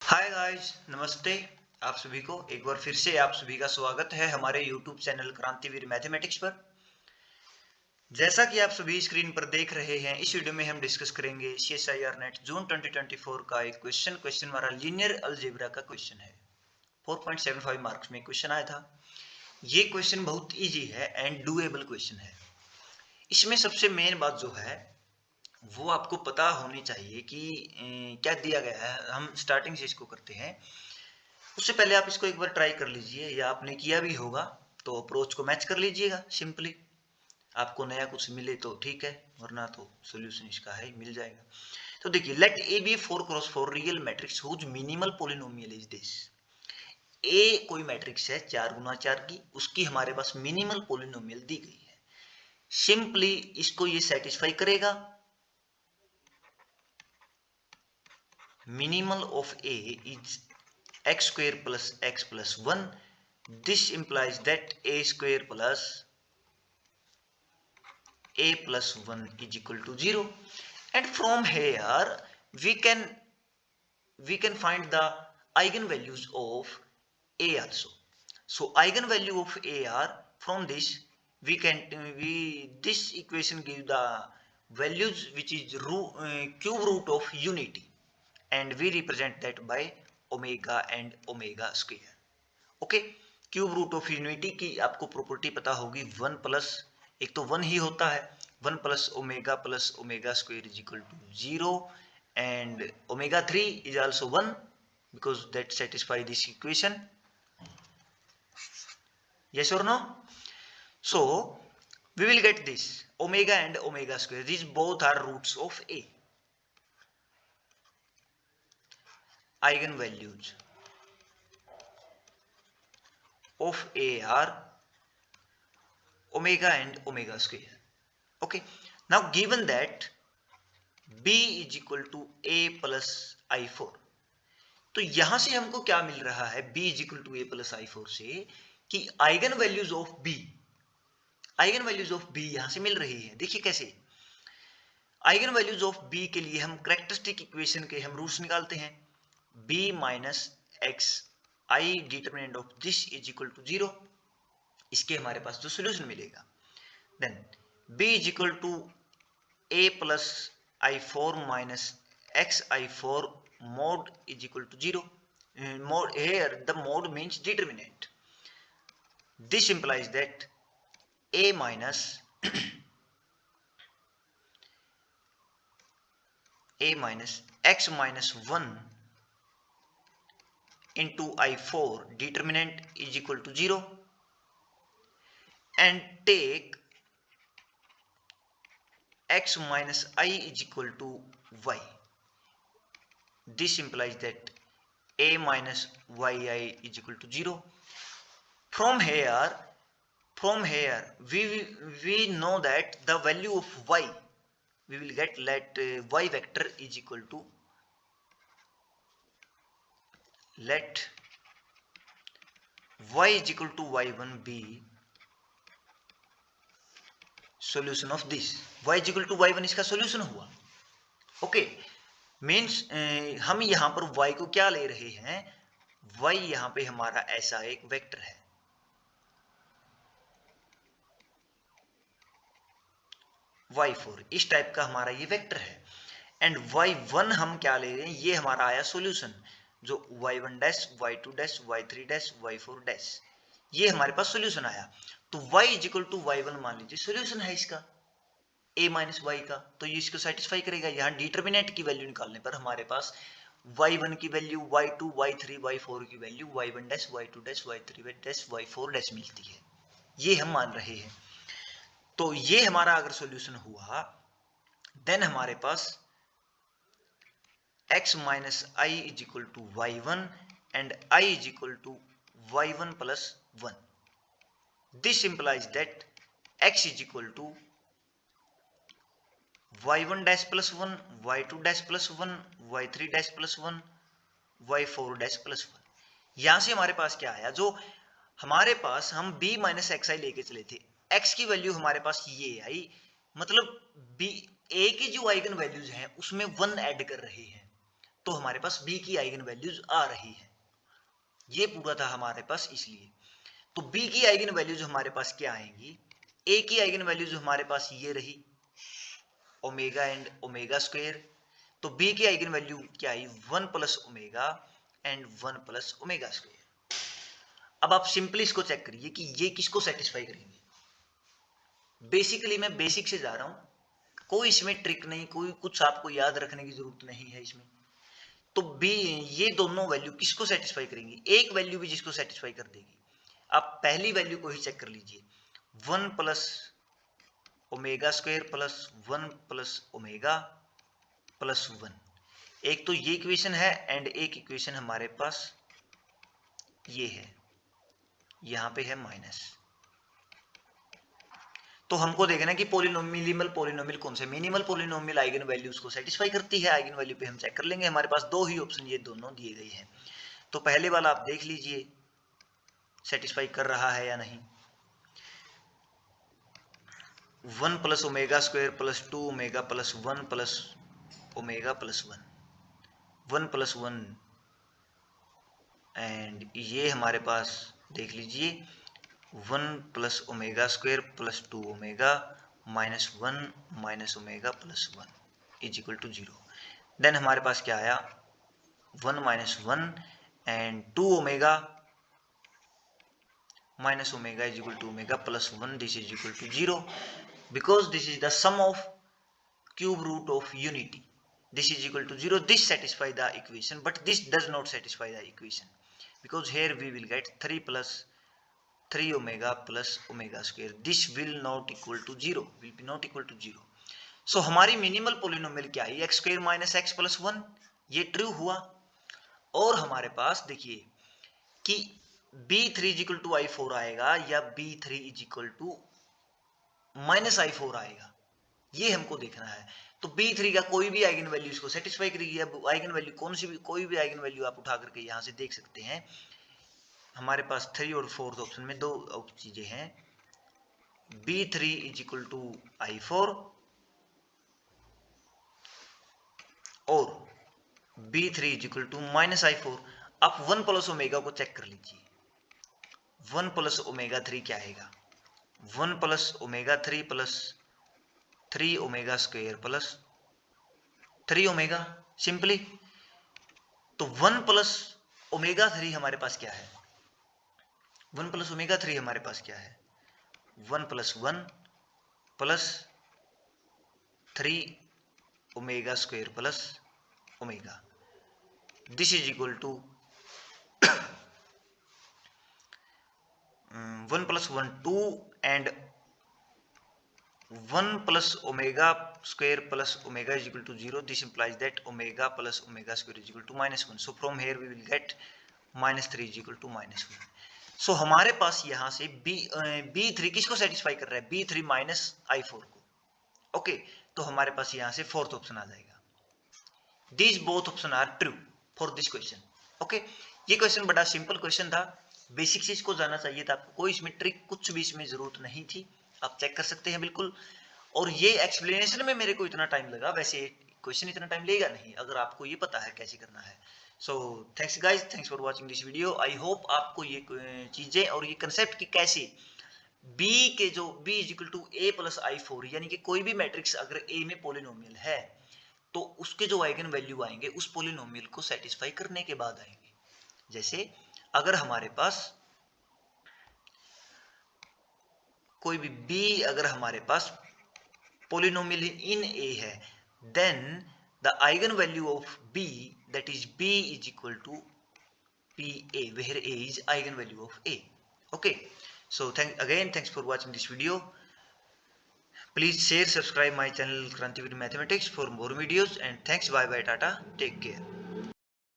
Hi guys, नमस्ते। आप सभी को एक बार फिर से आप सभी का स्वागत है हमारे YouTube चैनल क्रांतिवीर मैथमेटिक्स पर। जैसा कि आप सभी स्क्रीन पर देख रहे हैं, इस वीडियो में हम डिस्कस करेंगे CSIR नेट जून 2024 का एक क्वेश्चन हमारा लीनियर अलजेब्रा का क्वेश्चन है। 4.75 मार्क्स में क्वेश्चन आया था। ये क्वेश्चन बहुत इजी है एंड डूएबल क्वेश्चन है। इसमें सबसे मेन बात जो है वो आपको पता होनी चाहिए कि क्या दिया गया है। हम स्टार्टिंग से इसको करते हैं। उससे पहले आप इसको एक बार ट्राई कर लीजिए, या आपने किया भी होगा तो अप्रोच को मैच कर लीजिएगा। सिंपली आपको नया कुछ मिले तो ठीक है, वरना तो सोल्यूशन इसका है, मिल जाएगा। तो देखिए, let A be 4x4 real matrix whose minimal polynomial is this. A कोई मैट्रिक्स है 4x4 की, उसकी हमारे पास मिनिमल पोलिनोमियल दी गई है। सिंपली इसको ये सेटिस्फाई करेगा। Minimal of A is x square plus x plus 1. This implies that a square plus a plus 1 is equal to 0. And from here we can find the eigenvalues of a also. So eigenvalue of a are from this this equation give the values which is cube root of unity, and we represent that by omega and omega square. Okay, cube root of unity की आपको property पता होगी, one plus, एक तो one ही होता है, one plus omega square is equal to 0, and omega 3 is also 1 because that satisfy this equation. Yes or no? So we will get this omega and omega square, these both are roots of a. Eigenvalues of a are omega and omega square. Okay, now given that b is equal to a plus i4, तो यहां से हमको क्या मिल रहा है b is equal to a plus i4 से, कि eigen values of b यहां से मिल रही है। देखिए कैसे, आइगन वैल्यूज ऑफ b के लिए हम कैरेक्टरिस्टिक इक्वेशन के हम रूट्स निकालते हैं। b minus x I determinant of this is equal to 0, इसके हमारे पास जो सोल्यूशन मिलेगा, then b is equal to a plus i4 minus x i4 mod is equal to 0. Mod, here the mod means determinant. This implies that a minus x minus 1 into i4 determinant is equal to 0, and take x minus I is equal to y. This implies that a minus yi is equal to 0. From here we know that the value of y, we will get let y vector is equal to, let y is equal to y1 be solution of this. y is equal to y1 इसका solution हुआ। Okay, means हम यहां पर y को क्या ले रहे हैं, y यहां पे हमारा ऐसा एक वेक्टर है, y4 इस टाइप का हमारा ये वेक्टर है, एंड y1 हम क्या ले रहे हैं, ये हमारा आया सॉल्यूशन, जो y1 dash y2 dash y3 dash y4 dash, ये हमारे पास सॉल्यूशन आया। तो y is equal to y1 मान लीजिए सॉल्यूशन है इसका a माइनस वाई का, तो ये इसको सेटिस्फाई करेगा। यहाँ डिटरमिनेंट की वैल्यू निकालने पर हमारे पास y1 की वैल्यू, y2, y3, y4 की value y1 dash y2 dash y3 dash y4 dash मिलती है, ये हम मान रहे हैं। तो ये हमारा अगर सॉल्यूशन हुआ, देन हमारे पास x minus I is equal to y1 and I is equal to y1 plus 1. This implies that x is equal to y1 dash plus 1, y2 dash plus 1, y3 dash plus 1, y4 dash plus 1। यहां से हमारे पास क्या आया, जो हमारे पास हम b minus x आई लेके चले थे, x की वैल्यू हमारे पास ये आई, मतलब b a की जो आइगन वैल्यूज हैं उसमें 1 ऐड कर रहे हैं, तो हमारे पास बी की आइगन वैल्यूज आ रही है। ये पूरा था हमारे पास, इसलिए तो बी की आइगन वैल्यूज हमारे पास क्या आएंगी, ए की आइगन वैल्यूज हमारे पास ये रही ओमेगा एंड ओमेगा स्क्वायर, तो बी की आइगन वैल्यू क्या आई 1 plus omega and 1 plus omega square. अब आप सिंपली इसको चेक करिए कि ये किसको सेटिस्फाई करेंगे। बेसिकली मैं बेसिक से जा रहा हूं, कोई इसमें ट्रिक नहीं, कोई कुछ आपको याद रखने की जरूरत नहीं है इसमें। तो बी ये दोनों वैल्यू किसको सेटिस्फाई करेंगी, एक वैल्यू भी जिसको सेटिस्फाई कर देगी। आप पहली वैल्यू को ही चेक कर लीजिए, 1 plus omega square plus 1 plus omega plus 1। एक तो ये इक्वेशन है एंड एक इक्वेशन हमारे पास ये है, यहां पे है माइनस। तो हमको देखना है कि मिनिमल पॉलिनोमियल कौन से, मिनिमल पॉलिनोमियल आइगन वैल्यूज को सेटिस्फाई करती है। आइगन वैल्यू पे हम चेक कर लेंगे, हमारे पास दो ही ऑप्शन ये दोनों दिए गए हैं। तो पहले वाला आप देख लीजिए सेटिस्फाई कर रहा है या नहीं। 1 plus omega square plus 2 omega plus 1 plus omega plus 1 plus 1 and ये हमारे पास देख लीजिए 1 plus omega square plus 2 omega minus 1 minus omega plus 1 is equal to 0। Then हमारे पास क्या आया 1 minus 1 and 2 omega minus omega is equal to omega plus 1, this is equal to 0 because this is the sum of cube root of unity, this is equal to 0. This satisfy the equation, but this does not satisfy the equation because here we will get 3 plus 3 omega plus omega square, this will not equal to 0, will be not equal to 0. So हमारी minimal polynomial क्या है, x square minus x plus 1, ये true हुआ। और हमारे पास देखिए कि B3 is equal to I4 आएगा या B3 is equal to minus I4 आएगा, ये हमको देखना है। तो B3 का कोई भी आइगन वैल्यू इसको सेटिस्फाई करेगी। अब आइगन वैल्यू कौन सी भी, कोई भी आइगन वैल्यू आप उठा करके यहां से देख सकते हैं। हमारे पास 3 और 4th ऑप्शन में दो चीजें हैं, B3 is equal to I4 और B3 is equal to minus I4। आप 1 प्लस ओमेगा को चेक कर लीजिए, 1 प्लस ओमेगा 3 क्या आएगा, 1 plus omega 3 plus 3 omega square plus 3 omega simply. तो 1 प्लस ओमेगा 3 हमारे पास क्या है, 1 प्लस ओमेगा 3 हमारे पास क्या है, 1 plus 1 plus 3 omega square plus omega, this is equal to 1 plus 1 2 and 1 plus omega square plus omega is equal to 0. This implies that omega plus omega square is equal to minus 1. So from here we will get minus 3 is equal to minus 1. So हमारे पास यहाँ से B3 किसको satisfy कर रहा है, B3 minus I4 को। Okay तो हमारे पास यहाँ से 4th ऑप्शन आ जाएगा। These both option are true for this question. Okay ये क्वेश्चन बड़ा सिंपल क्वेश्चन था, बेसिक चीज को जानना चाहिए था आपको, कोई इसमें ट्रिक कुछ भी इसमें जरूरत नहीं थी, आप चेक कर सकते हैं बिल्कुल। और ये एक्सप्लेनेशन में मेरे को इतना टाइम लगा, वैसे क्वेश्चन इतना टाइम लेगा नहीं अगर आपको ये पता है कैसे करना है। So thanks guys, thanks for watching this video. I hope आपको ये चीजें और ये कंसेप्ट की कैसे B के जो B is equal to A plus I4 यानी कि कोई भी मैट्रिक्स अगर A में पोलिनोमियल है तो उसके जो आइगन वैल्यू आएंगे उस पोलिनोमियल को सेटिस्फाई करने के बाद आएंगे। जैसे अगर हमारे पास कोई भी B अगर हमारे पास पोलिनोमियल इन A है, then the eigen value of B that is B is equal to PA where A is eigen value of A. Okay, so thanks for watching this video. Please share, subscribe my channel Krantivir Mathematics for more videos, and thanks, bye bye, tata, take care.